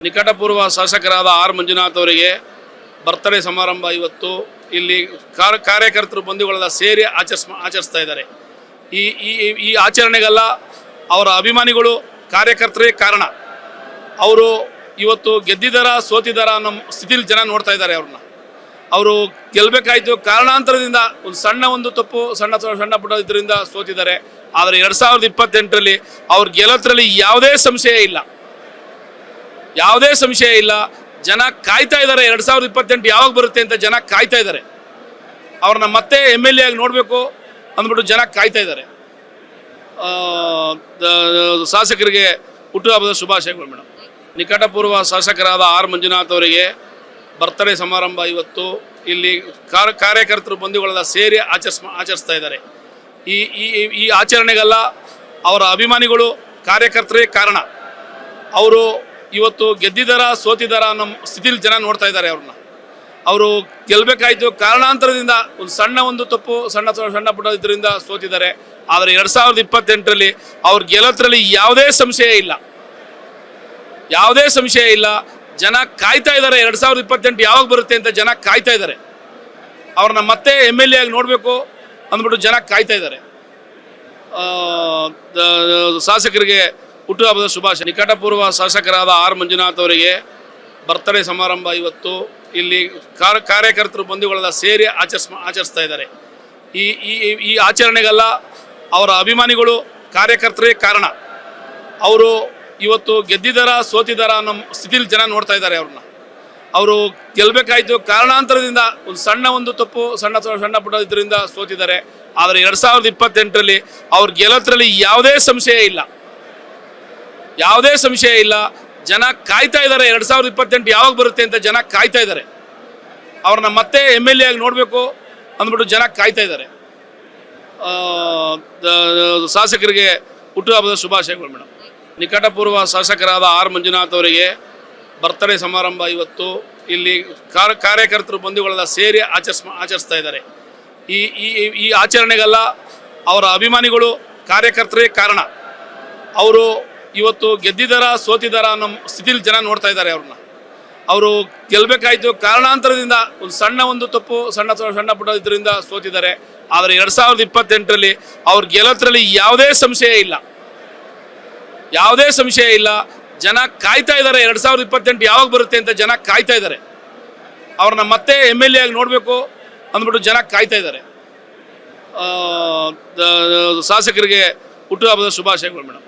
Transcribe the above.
ನಿಕಟಪೂರ್ವ ಶಾಸಕರಾದ ಆರ್ ಮಂಜುನಾಥ್ ಅವರಿಗೆ ಬರ್ತ್ಡೇ ಸಮಾರಂಭ ಇವತ್ತು ಇಲ್ಲಿ ಕಾರ್ಯಕರ್ತರು ಬಂಧುಗಳೆಲ್ಲ ಸೇರಿ ಆಚರಿಸ್ತಾ ಇದ್ದಾರೆ. ಈ ಈ ಈ ಆಚರಣೆಗೆಲ್ಲ ಅವರ ಅಭಿಮಾನಿಗಳು ಕಾರ್ಯಕರ್ತರೇ ಕಾರಣ. ಅವರು ಇವತ್ತು ಗೆದ್ದಿದ್ದಾರ ಸೋತಿದ್ದಾರ ಅನ್ನೋ ಸ್ಥಿತಿಲಿ ಜನ ನೋಡ್ತಾ ಇದ್ದಾರೆ. ಅವರು ಗೆಲ್ಲಬೇಕಾಯಿತು, ಕಾರಣಾಂತರದಿಂದ ಒಂದು ತಪ್ಪು ಸಣ್ಣ ಪುಟ್ಟ ಇದರಿಂದ ಸೋತಿದ್ದಾರೆ. ಆದರೆ 2028ರಲ್ಲಿ ಅವ್ರು ಗೆಲ್ಲೋದ್ರಲ್ಲಿ ಯಾವುದೇ ಸಂಶಯ ಇಲ್ಲ. ಜನ ಕಾಯ್ತಾ ಇದ್ದಾರೆ. 2028 ಯಾವಾಗ ಬರುತ್ತೆ ಅಂತ ಜನ ಕಾಯ್ತಾ ಇದ್ದಾರೆ. ಅವ್ರನ್ನ ಮತ್ತೆ MLA ಆಗಿ ನೋಡಬೇಕು ಅಂದ್ಬಿಟ್ಟು ಜನ ಕಾಯ್ತಾ ಇದ್ದಾರೆ. ಶಾಸಕರಿಗೆ ಹುಟ್ಟುಹಬ್ಬದ ಶುಭಾಶಯಗಳು ಮೇಡಮ್. ನಿಕಟಪೂರ್ವ ಶಾಸಕರಾದ ಆರ್ ಮಂಜುನಾಥ್ ಅವರಿಗೆ ಬರ್ತ್ಡೇ ಸಮಾರಂಭ ಇವತ್ತು ಇಲ್ಲಿ ಕಾರ್ಯಕರ್ತರು ಬಂಧುಗಳೆಲ್ಲ ಸೇರಿ ಆಚರಿಸ್ತಾ ಇದ್ದಾರೆ. ಈ ಈ ಈ ಆಚರಣೆಗೆಲ್ಲ ಅವರ ಅಭಿಮಾನಿಗಳು ಕಾರ್ಯಕರ್ತರೇ ಕಾರಣ. ಅವರು ಇವತ್ತು ಗೆದ್ದಿದ್ದಾರ ಸೋತಿದ್ದಾರ ಅನ್ನೋ ಸ್ಥಿತಿಲಿ ಜನ ನೋಡ್ತಾ ಇದ್ದಾರೆ. ಅವರು ಗೆಲ್ಲಬೇಕಾಯಿತು, ಕಾರಣಾಂತರದಿಂದ ಒಂದು ತಪ್ಪು ಸಣ್ಣ ಪುಟ್ಟ ಇದರಿಂದ ಸೋತಿದ್ದಾರೆ. ಆದರೆ 2028ರಲ್ಲಿ ಅವ್ರು ಗೆಲ್ಲೋದ್ರಲ್ಲಿ ಯಾವುದೇ ಸಂಶಯ ಇಲ್ಲ. ಜನ ಕಾಯ್ತಾ ಇದ್ದಾರೆ. 2028 ಯಾವಾಗ ಬರುತ್ತೆ ಅಂತ ಜನ ಕಾಯ್ತಾ ಇದ್ದಾರೆ. ಅವ್ರನ್ನ ಮತ್ತೆ MLA ಆಗಿ ನೋಡಬೇಕು ಅಂದ್ಬಿಟ್ಟು ಜನ ಕಾಯ್ತಾ ಇದ್ದಾರೆ. ಶಾಸಕರಿಗೆ ಹುಟ್ಟುಹಬ್ಬದ ಶುಭಾಶಯ. ನಿಕಟಪೂರ್ವ ಶಾಸಕರಾದ ಆರ್ ಮಂಜುನಾಥ್ ಅವರಿಗೆ ಬರ್ತ್ಡೇ ಸಮಾರಂಭ ಇವತ್ತು ಇಲ್ಲಿ ಕಾರ್ಯಕರ್ತರು ಬಂಧುಗಳೆಲ್ಲ ಸೇರಿ ಆಚರಿಸ್ತಾ ಇದ್ದಾರೆ. ಈ ಈ ಈ ಆಚರಣೆಗೆಲ್ಲ ಅವರ ಅಭಿಮಾನಿಗಳು ಕಾರ್ಯಕರ್ತರೇ ಕಾರಣ. ಅವರು ಇವತ್ತು ಗೆದ್ದಿದ್ದಾರ ಸೋತಿದ್ದಾರ ಅನ್ನೋ ಸ್ಥಿತಿಲಿ ಜನ ನೋಡ್ತಾ ಇದ್ದಾರೆ. ಅವರು ಗೆಲ್ಲಬೇಕಾಯಿತು, ಕಾರಣಾಂತರದಿಂದ ಒಂದು ತಪ್ಪು ಸಣ್ಣ ಪುಟ್ಟ ಇದರಿಂದ ಸೋತಿದ್ದಾರೆ. ಆದರೆ 2028ರಲ್ಲಿ ಅವ್ರು ಗೆಲ್ಲೋದ್ರಲ್ಲಿ ಯಾವುದೇ ಸಂಶಯ ಇಲ್ಲ. ಜನ ಕಾಯ್ತಾ ಇದ್ದಾರೆ. 2028 ಯಾವಾಗ ಬರುತ್ತೆ ಅಂತ ಜನ ಕಾಯ್ತಾ ಇದ್ದಾರೆ. ಅವ್ರನ್ನ ಮತ್ತೆ MLA ಆಗಿ ನೋಡಬೇಕು ಅಂದ್ಬಿಟ್ಟು ಜನ ಕಾಯ್ತಾ ಇದ್ದಾರೆ. ಶಾಸಕರಿಗೆ ಹುಟ್ಟುಹಬ್ಬದ ಶುಭಾಶಯಗಳು ಮೇಡಮ್. ನಿಕಟಪೂರ್ವ ಶಾಸಕರಾದ ಆರ್ ಮಂಜುನಾಥ್ ಅವರಿಗೆ ಬರ್ತ್ಡೇ ಸಮಾರಂಭ ಇವತ್ತು ಇಲ್ಲಿ ಕಾರ್ಯಕರ್ತರು ಬಂಧುಗಳೆಲ್ಲ ಸೇರಿ ಆಚರಿಸ್ತಾ ಇದ್ದಾರೆ. ಈ ಈ ಈ ಆಚರಣೆಗೆಲ್ಲ ಅವರ ಅಭಿಮಾನಿಗಳು ಕಾರ್ಯಕರ್ತರೇ ಕಾರಣ. ಅವರು ಇವತ್ತು ಗೆದ್ದಿದ್ದಾರ ಸೋತಿದ್ದಾರ ಅನ್ನೋ ಸ್ಥಿತಿಲಿ ಜನ ನೋಡ್ತಾ ಇದ್ದಾರೆ. ಅವರು ಗೆಲ್ಲಬೇಕಾಯಿತು, ಕಾರಣಾಂತರದಿಂದ ಒಂದು ತಪ್ಪು ಸಣ್ಣ ಪುಟ್ಟ ಇದರಿಂದ ಸೋತಿದ್ದಾರೆ. ಆದರೆ 2028ರಲ್ಲಿ ಅವ್ರು ಗೆಲ್ಲೋದ್ರಲ್ಲಿ ಯಾವುದೇ ಸಂಶಯ ಇಲ್ಲ. ಜನ ಕಾಯ್ತಾ ಇದ್ದಾರೆ. 2028 ಯಾವಾಗ ಬರುತ್ತೆ ಅಂತ ಜನ ಕಾಯ್ತಾ ಇದ್ದಾರೆ. ಅವ್ರನ್ನ ಮತ್ತೆ MLA ಆಗಿ ನೋಡಬೇಕು ಅಂದ್ಬಿಟ್ಟು ಜನ ಕಾಯ್ತಾ ಇದ್ದಾರೆ. ಶಾಸಕರಿಗೆ ಹುಟ್ಟುಹಬ್ಬದ ಶುಭಾಶಯಗಳು ಮೇಡಮ್.